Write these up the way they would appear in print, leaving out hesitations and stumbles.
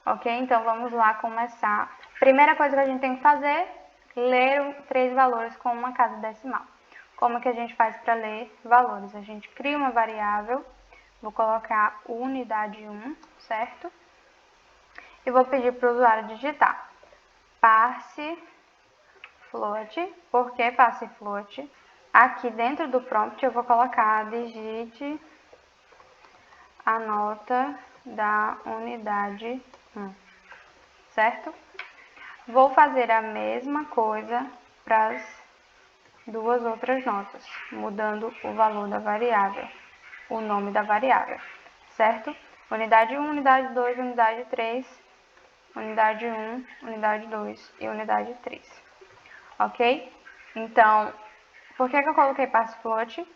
Ok? Então, vamos lá começar. Primeira coisa que a gente tem que fazer, ler 3 valores com uma casa decimal. Como que a gente faz para ler valores? A gente cria uma variável, vou colocar unidade 1, certo? E vou pedir para o usuário digitar parse float. Por que parse float? Aqui dentro do prompt eu vou colocar digite a nota da unidade 1, certo? Vou fazer a mesma coisa para as 2 outras notas, mudando o valor da variável, o nome da variável, certo? Unidade 1, unidade 2, unidade 3, unidade 1, unidade 2 e unidade 3, ok? Então, por que eu coloquei parse float?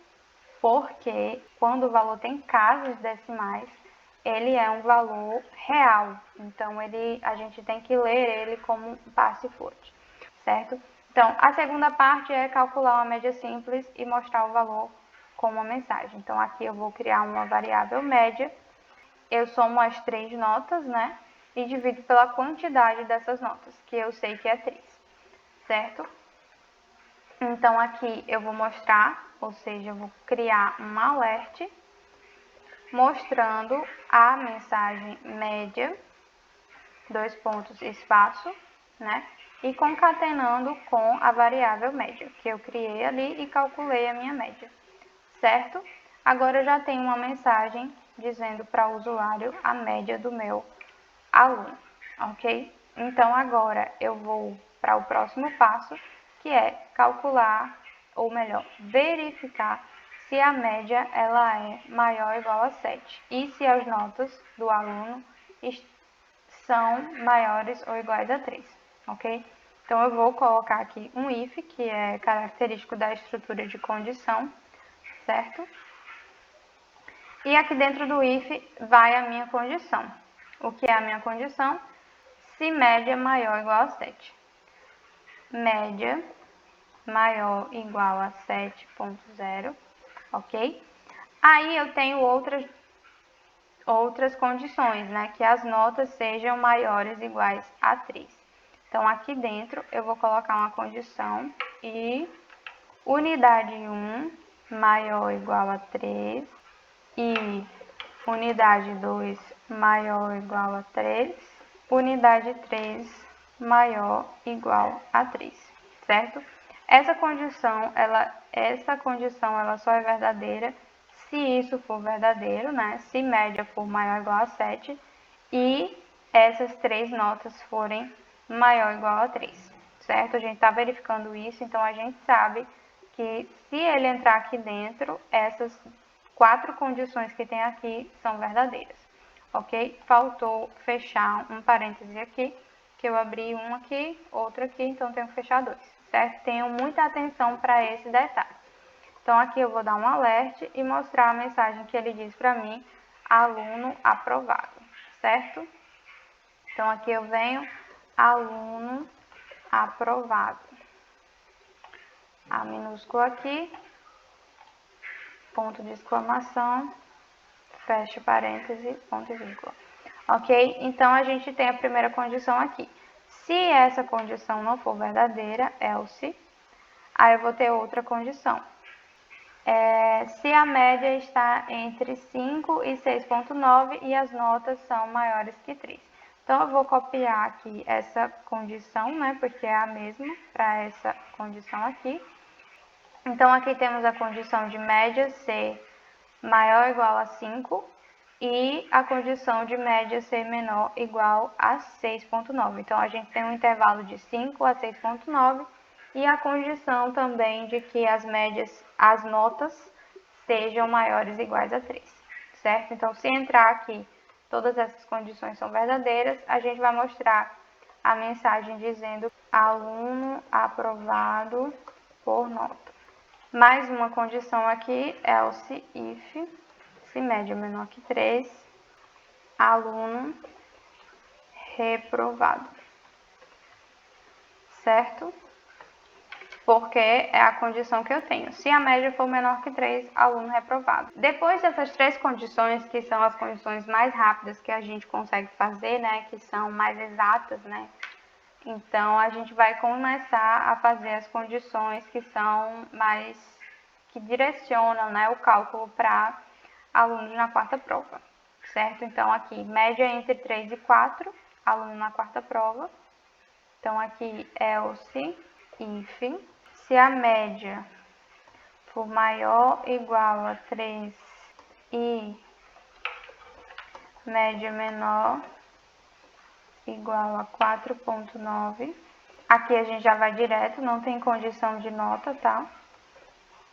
Porque quando o valor tem casas decimais, ele é um valor real. Então, a gente tem que ler ele como parse float, certo? Então, a segunda parte é calcular uma média simples e mostrar o valor com uma mensagem. Então, aqui eu vou criar uma variável média. Eu somo as 3 notas, né? E divido pela quantidade dessas notas, que eu sei que é 3, certo? Então, aqui eu vou mostrar, ou seja, eu vou criar um alert mostrando a mensagem média, 2 pontos, espaço, né? E concatenando com a variável média, que eu criei ali e calculei a minha média, certo? Agora eu já tenho uma mensagem dizendo para o usuário a média do meu aluno, ok? Então, agora eu vou para o próximo passo, que é calcular, ou melhor, verificar se a média ela é maior ou igual a 7 e se as notas do aluno são maiores ou iguais a 3, ok? Então, eu vou colocar aqui um if, que é característico da estrutura de condição, certo? E aqui dentro do if vai a minha condição. O que é a minha condição? Se média maior ou igual a 7. Média maior ou igual a 7.0, ok? Aí eu tenho outras condições, né? Que as notas sejam maiores ou iguais a 3. Então, aqui dentro eu vou colocar uma condição e unidade 1 maior ou igual a 3 e unidade 2 maior ou igual a 3, unidade 3 maior ou igual a 3, certo? Essa condição ela só é verdadeira se isso for verdadeiro, né? Se média for maior ou igual a 7 e essas 3 notas forem maior ou igual a 3, certo? A gente está verificando isso, então a gente sabe que se ele entrar aqui dentro, essas 4 condições que tem aqui são verdadeiras, ok? Faltou fechar um parêntese aqui, que eu abri um aqui, outro aqui, então tenho que fechar 2, certo? Tenham muita atenção para esse detalhe. Então, aqui eu vou dar um alert e mostrar a mensagem que ele diz para mim, aluno aprovado, certo? Então, aqui eu venho, aluno aprovado. A minúsculo aqui, ponto de exclamação, fecha parêntese, ponto e vírgula. Ok? Então, a gente tem a primeira condição aqui. Se essa condição não for verdadeira, else, aí eu vou ter outra condição. Se a média está entre 5 e 6.9 e as notas são maiores que 3. Então, eu vou copiar aqui essa condição, né? Porque é a mesma para essa condição aqui. Então, aqui temos a condição de média ser maior ou igual a 5 e a condição de média ser menor ou igual a 6.9. Então, a gente tem um intervalo de 5 a 6.9 e a condição também de que as notas sejam maiores ou iguais a 3, certo? Então, se entrar aqui, todas essas condições são verdadeiras, a gente vai mostrar a mensagem dizendo aluno aprovado por nota. Mais uma condição aqui, else if, se média é menor que 3, aluno reprovado, certo? porque é a condição que eu tenho. Se a média for menor que 3, aluno reprovado. Depois dessas 3 condições, que são as condições mais rápidas que a gente consegue fazer, né, que são mais exatas, né, então a gente vai começar a fazer as condições que são mais, que direcionam, né, o cálculo para alunos na quarta prova, certo? Então aqui, média entre 3 e 4, aluno na quarta prova. Então aqui, else, if, se a média for maior ou igual a 3 e média menor igual a 4,9, aqui a gente já vai direto, não tem condição de nota, tá?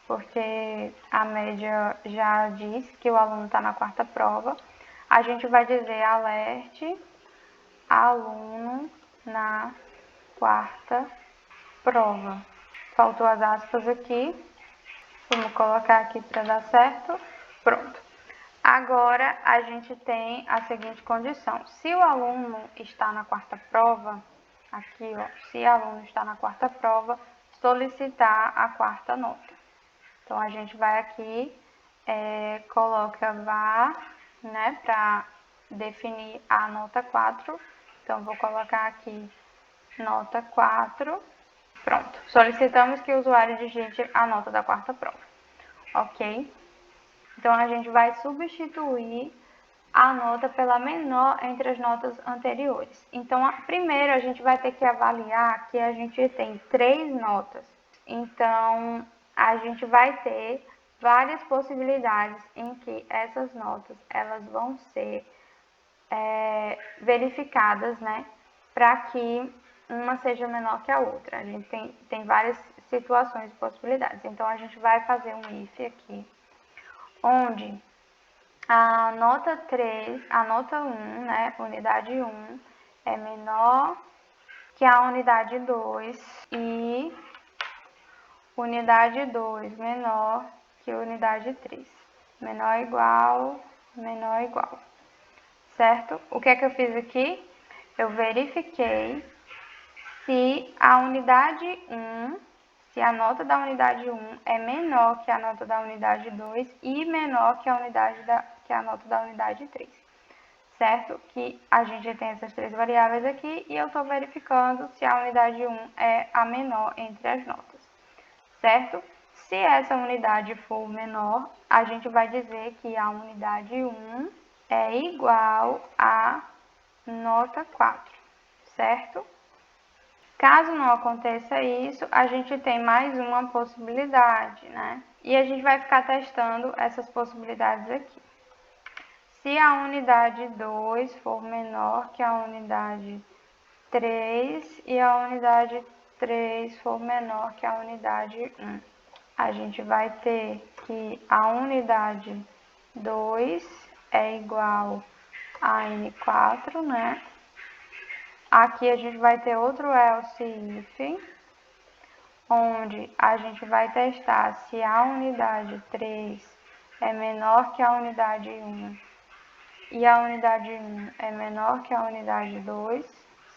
Porque a média já diz que o aluno está na quarta prova. A gente vai dizer alerte aluno na quarta prova. Faltou as aspas aqui. Vamos colocar aqui para dar certo. Pronto. Agora, a gente tem a seguinte condição. Se o aluno está na quarta prova, aqui, ó, se o aluno está na quarta prova, solicitar a quarta nota. Então, a gente vai aqui, coloca var, né, para definir a nota 4. Então, vou colocar aqui nota 4. Pronto. Solicitamos que o usuário digite a nota da quarta prova. Ok? Então, a gente vai substituir a nota pela menor entre as notas anteriores. Então, primeiro a gente vai ter que avaliar que a gente tem 3 notas. Então, a gente vai ter várias possibilidades em que essas notas elas vão ser verificadas, né, para que uma seja menor que a outra. A gente tem várias situações e possibilidades. Então, a gente vai fazer um if aqui, onde a nota 3, a nota 1, né, unidade 1, é menor que a unidade 2 e unidade 2 menor que a unidade 3. Menor menor igual. Certo? O que é que eu fiz aqui? Eu verifiquei se a unidade 1, se a nota da unidade 1 é menor que a nota da unidade 2 e menor que a nota da unidade 3. Certo? Que a gente tem essas 3 variáveis aqui e eu estou verificando se a unidade 1 é a menor entre as notas. Certo? Se essa unidade for menor, a gente vai dizer que a unidade 1 é igual a nota 4, certo? Caso não aconteça isso, a gente tem mais uma possibilidade, né? E a gente vai ficar testando essas possibilidades aqui. Se a unidade 2 for menor que a unidade 3 e a unidade 3 for menor que a unidade 1, a gente vai ter que a unidade 2 é igual a N4, né? Aqui a gente vai ter outro else if, onde a gente vai testar se a unidade 3 é menor que a unidade 1 e a unidade 1 é menor que a unidade 2,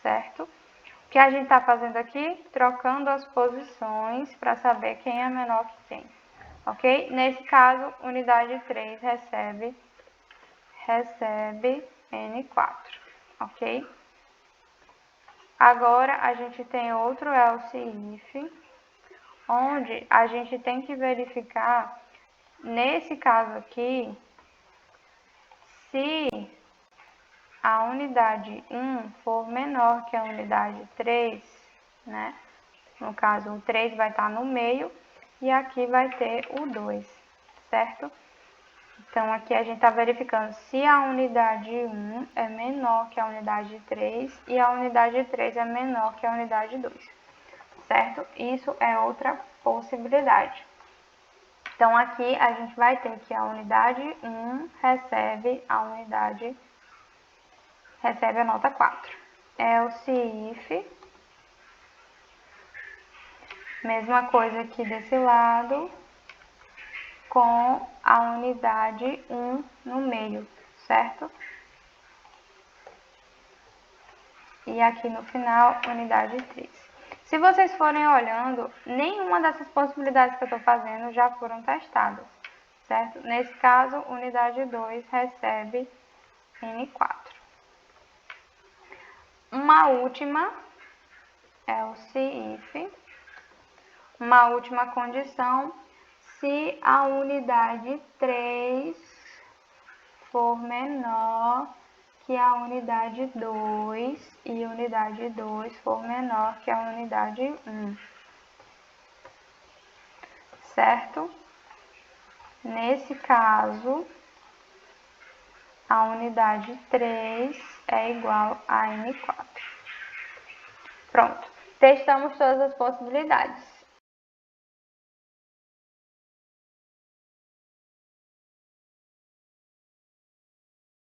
certo? O que a gente está fazendo aqui? Trocando as posições para saber quem é menor que quem, ok? Nesse caso, unidade 3 recebe N4, ok? Agora, a gente tem outro else if, onde a gente tem que verificar, nesse caso aqui, se a unidade 1 for menor que a unidade 3, né? No caso, o 3 vai estar no meio e aqui vai ter o 2, certo? Então, aqui a gente está verificando se a unidade 1 é menor que a unidade 3 e a unidade 3 é menor que a unidade 2, certo? Isso é outra possibilidade. Então, aqui a gente vai ter que a unidade 1 recebe a nota 4. Else if, mesma coisa aqui desse lado, com a unidade 1 no meio, certo? E aqui no final, unidade 3. Se vocês forem olhando, nenhuma dessas possibilidades que eu estou fazendo já foram testadas, certo? Nesse caso, unidade 2 recebe N4. Uma última é o se if. Uma última condição, se a unidade 3 for menor que a unidade 2 e a unidade 2 for menor que a unidade 1. Certo? Nesse caso, a unidade 3 é igual a N4. Pronto. Testamos todas as possibilidades.